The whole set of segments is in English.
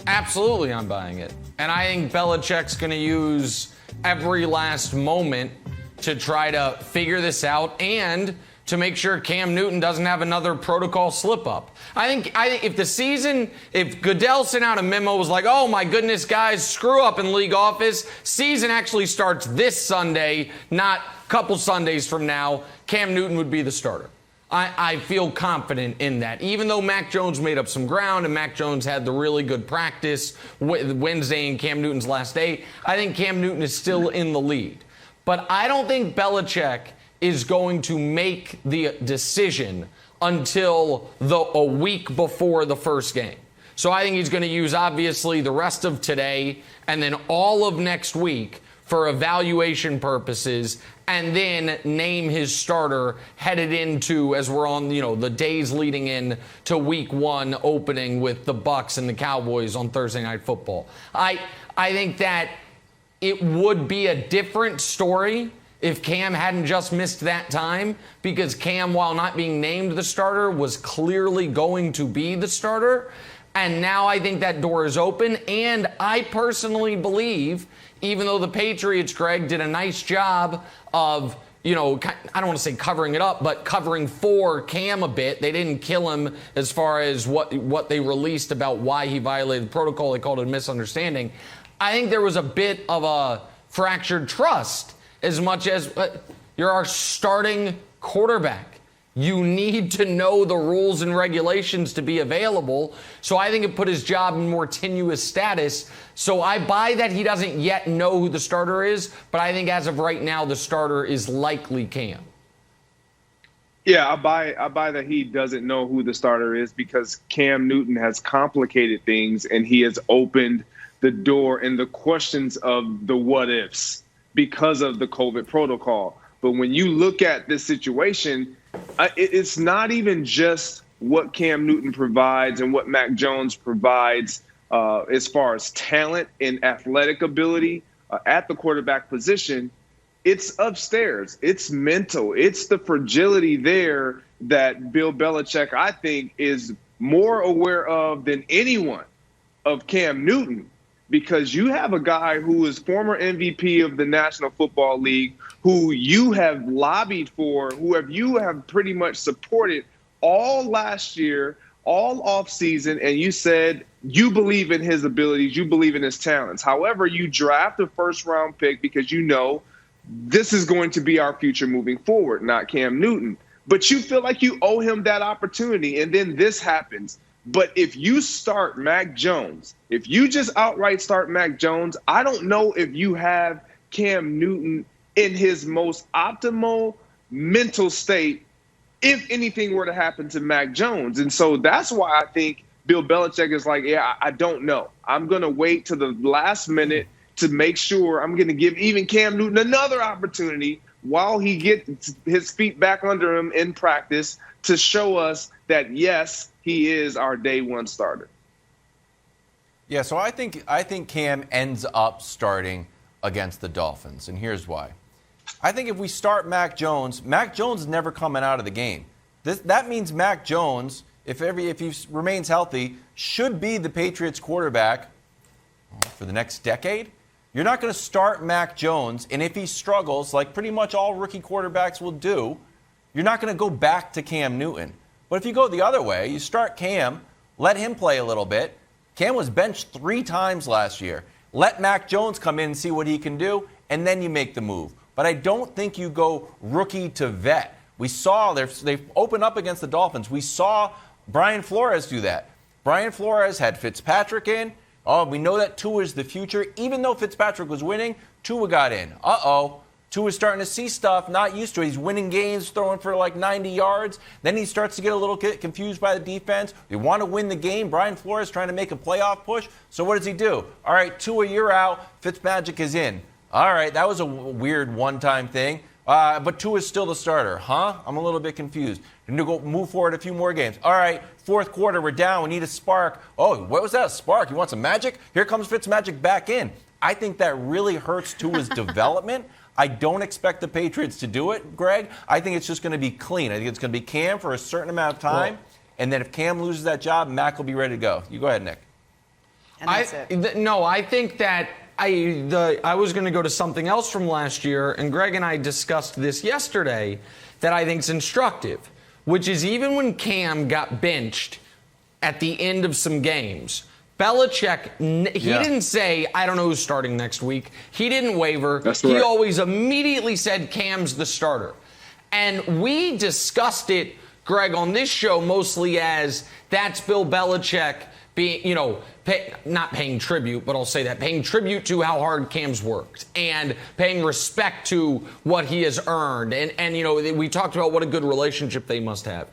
Absolutely, I'm buying it. And I think Belichick's going to use every last moment to try to figure this out and to make sure Cam Newton doesn't have another protocol slip-up. I think if Goodell sent out a memo was like, oh my goodness, guys, screw up in league office, season actually starts this Sunday, not a couple Sundays from now, Cam Newton would be the starter. I feel confident in that. Even though Mac Jones made up some ground and Mac Jones had the really good practice Wednesday in Cam Newton's last day, I think Cam Newton is still in the lead. But I don't think Belichick is going to make the decision until a week before the first game. So I think he's going to use, obviously, the rest of today and then all of next week for evaluation purposes, and then name his starter headed into, as we're on, the days leading in to week 1 opening with the Bucs and the Cowboys on Thursday Night Football. I think that it would be a different story if Cam hadn't just missed that time, because Cam, while not being named the starter, was clearly going to be the starter. And now I think that door is open. And I personally believe, even though the Patriots, Greg, did a nice job of, I don't want to say covering it up, but covering for Cam a bit. They didn't kill him as far as what they released about why he violated protocol. They called it a misunderstanding. I think there was a bit of a fractured trust, as much as you're our starting quarterback. You need to know the rules and regulations to be available. So I think it put his job in more tenuous status. So I buy that he doesn't yet know who the starter is, but I think as of right now, the starter is likely Cam. Yeah, I buy that he doesn't know who the starter is because Cam Newton has complicated things and he has opened the door and the questions of the what ifs because of the COVID protocol. But when you look at this situation, it's not even just what Cam Newton provides and what Mac Jones provides as far as talent and athletic ability at the quarterback position. It's upstairs. It's mental. It's the fragility there that Bill Belichick, I think, is more aware of than anyone of Cam Newton. Because you have a guy who is former MVP of the National Football League, who you have lobbied for, you have pretty much supported all last year, all offseason, and you said you believe in his abilities, you believe in his talents. However, you draft a first-round pick because you know this is going to be our future moving forward, not Cam Newton. But you feel like you owe him that opportunity, and then this happens. But if you start Mac Jones, if you just outright start Mac Jones, I don't know if you have Cam Newton in his most optimal mental state if anything were to happen to Mac Jones. And so that's why I think Bill Belichick is like, I don't know. I'm going to wait to the last minute to make sure I'm going to give even Cam Newton another opportunity while he gets his feet back under him in practice to show us that, yes, he is our day one starter. Yeah, so I think Cam ends up starting against the Dolphins, and here's why. I think if we start Mac Jones is never coming out of the game. That means Mac Jones, if he remains healthy, should be the Patriots quarterback for the next decade. You're not going to start Mac Jones, and if he struggles, like pretty much all rookie quarterbacks will do, you're not going to go back to Cam Newton. But if you go the other way, you start Cam, let him play a little bit. Cam was benched 3 times last year. Let Mac Jones come in and see what he can do, and then you make the move. But I don't think you go rookie to vet. We saw they've opened up against the Dolphins. We saw Brian Flores do that. Brian Flores had Fitzpatrick in. Oh, we know that Tua is the future. Even though Fitzpatrick was winning, Tua got in. Tua's starting to see stuff, not used to it. He's winning games, throwing for like 90 yards. Then he starts to get a little confused by the defense. They want to win the game. Brian Flores trying to make a playoff push. So what does he do? All right, Tua, you're out. Fitzmagic is in. All right, that was a weird one-time thing. But Tua's still the starter. Huh? I'm a little bit confused. And to go move forward a few more games. All right, fourth quarter, we're down. We need a spark. Oh, what was that? A spark? You want some magic? Here comes Fitzmagic back in. I think that really hurts Tua's development. I don't expect the Patriots to do it, Greg. I think it's just going to be clean. I think it's going to be Cam for a certain amount of time. And then if Cam loses that job, Mac will be ready to go. You go ahead, Nick. and that's it. No, I think that I was going to go to something else from last year, and Greg and I discussed this yesterday that I think is instructive, which is even when Cam got benched at the end of some games, Belichick, he didn't say, I don't know who's starting next week. He didn't waver. That's right. He always immediately said Cam's the starter. And we discussed it, Greg, on this show mostly as that's Bill Belichick being, not paying tribute, but I'll say that, paying tribute to how hard Cam's worked and paying respect to what he has earned. And we talked about what a good relationship they must have.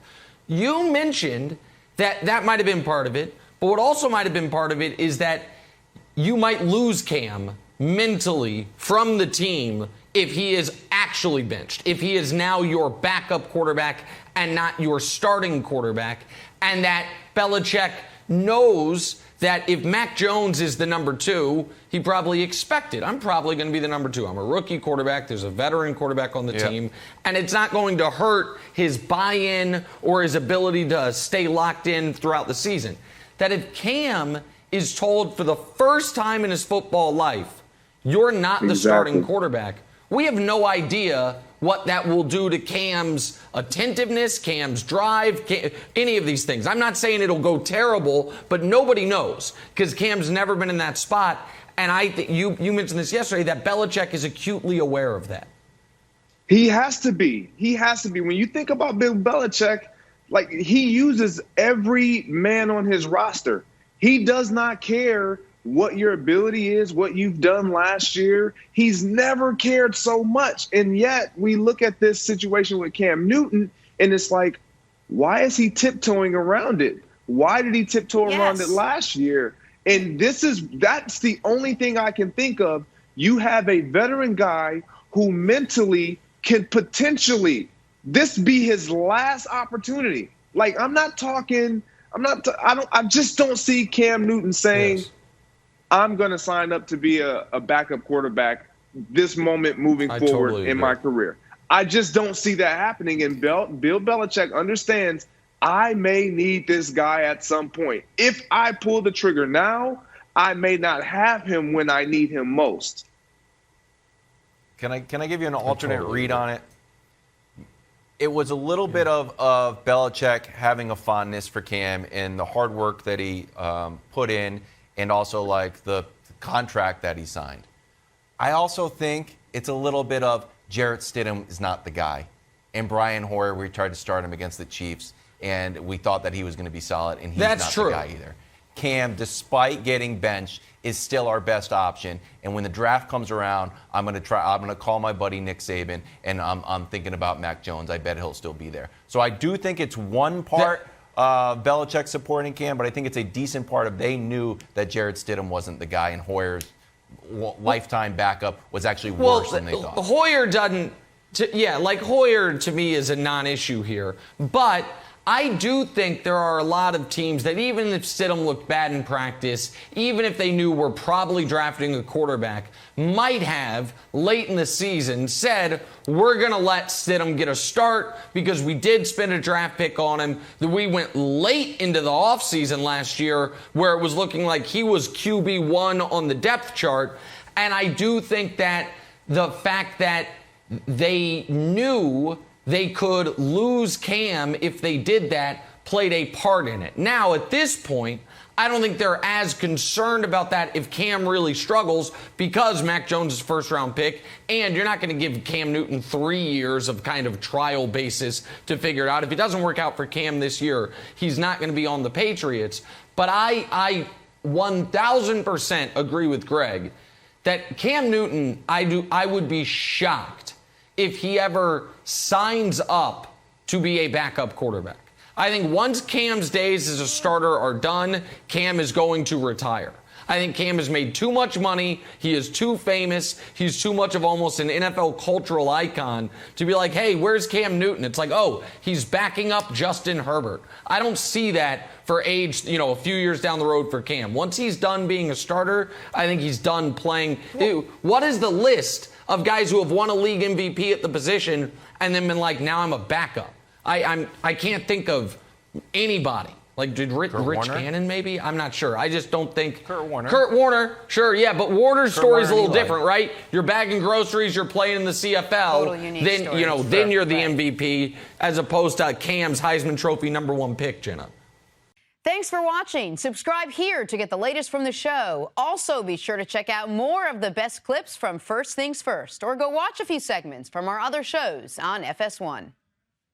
You mentioned that might have been part of it. But what also might have been part of it is that you might lose Cam mentally from the team if he is actually benched, if he is now your backup quarterback and not your starting quarterback, and that Belichick knows that if Mac Jones is the number 2, he probably expected, I'm probably going to be the number 2. I'm a rookie quarterback. There's a veteran quarterback on the team. And it's not going to hurt his buy-in or his ability to stay locked in throughout the season. That if Cam is told for the first time in his football life, you're not the starting quarterback, we have no idea what that will do to Cam's attentiveness, Cam's drive, any of these things. I'm not saying it'll go terrible, but nobody knows because Cam's never been in that spot. And I think you mentioned this yesterday, that Belichick is acutely aware of that. He has to be. He has to be. When you think about Bill Belichick, like, he uses every man on his roster. He does not care what your ability is, what you've done last year. He's never cared so much. And yet we look at this situation with Cam Newton, and it's like, why is he tiptoeing around it? Why did he tiptoe around it last year? And that's the only thing I can think of. You have a veteran guy who mentally can potentially this be his last opportunity. Like, I just don't see Cam Newton saying, I'm going to sign up to be a backup quarterback this moment moving forward in my career. I just don't see that happening. And Bill Belichick understands I may need this guy at some point. If I pull the trigger now, I may not have him when I need him most. Can I give you an alternate read on it? It was a little bit of Belichick having a fondness for Cam and the hard work that he put in, and also like the contract that he signed. I also think it's a little bit of Jarrett Stidham is not the guy. And Brian Hoyer, we tried to start him against the Chiefs, and we thought that he was going to be solid, and he's not the guy either. Cam, despite getting benched, is still our best option. And when the draft comes around, I'm going to call my buddy Nick Saban, and I'm thinking about Mac Jones. I bet he'll still be there. So I do think it's one part Belichick supporting Cam, but I think it's a decent part of they knew that Jarrett Stidham wasn't the guy, and Hoyer's lifetime backup was actually worse than they thought. Hoyer doesn't. Hoyer to me is a non-issue here, but I do think there are a lot of teams that even if Stidham looked bad in practice, even if they knew we're probably drafting a quarterback, might have, late in the season, said, we're going to let Stidham get a start because we did spend a draft pick on him. We went late into the offseason last year where it was looking like he was QB1 on the depth chart. And I do think that the fact that they knew they could lose Cam if they did that played a part in it. Now, at this point, I don't think they're as concerned about that if Cam really struggles because Mac Jones is first-round pick, and you're not going to give Cam Newton 3 years of kind of trial basis to figure it out. If it doesn't work out for Cam this year, he's not going to be on the Patriots. But I 1,000% agree with Greg that Cam Newton, I would be shocked if he ever signs up to be a backup quarterback. I think once Cam's days as a starter are done, Cam is going to retire. I think Cam has made too much money. He is too famous. He's too much of almost an NFL cultural icon to be like, hey, where's Cam Newton? It's like, oh, he's backing up Justin Herbert. I don't see that for age, a few years down the road for Cam. Once he's done being a starter, I think he's done playing. What is the list of guys who have won a league MVP at the position and then been like, now I'm a backup? I can't think of anybody Like, did Rich Warner? Gannon maybe? I'm not sure. I just don't think. Kurt Warner. Kurt Warner, sure, yeah, but Warner's story is a Warner little and Eli. different, right? You're bagging groceries, you're playing in the CFL. Total unique then, stories. then you're the Right. MVP as opposed to Cam's Heisman Trophy #1 pick, Jenna. Thanks for watching. Subscribe here to get the latest from the show. Also, be sure to check out more of the best clips from First Things First, or go watch a few segments from our other shows on FS1.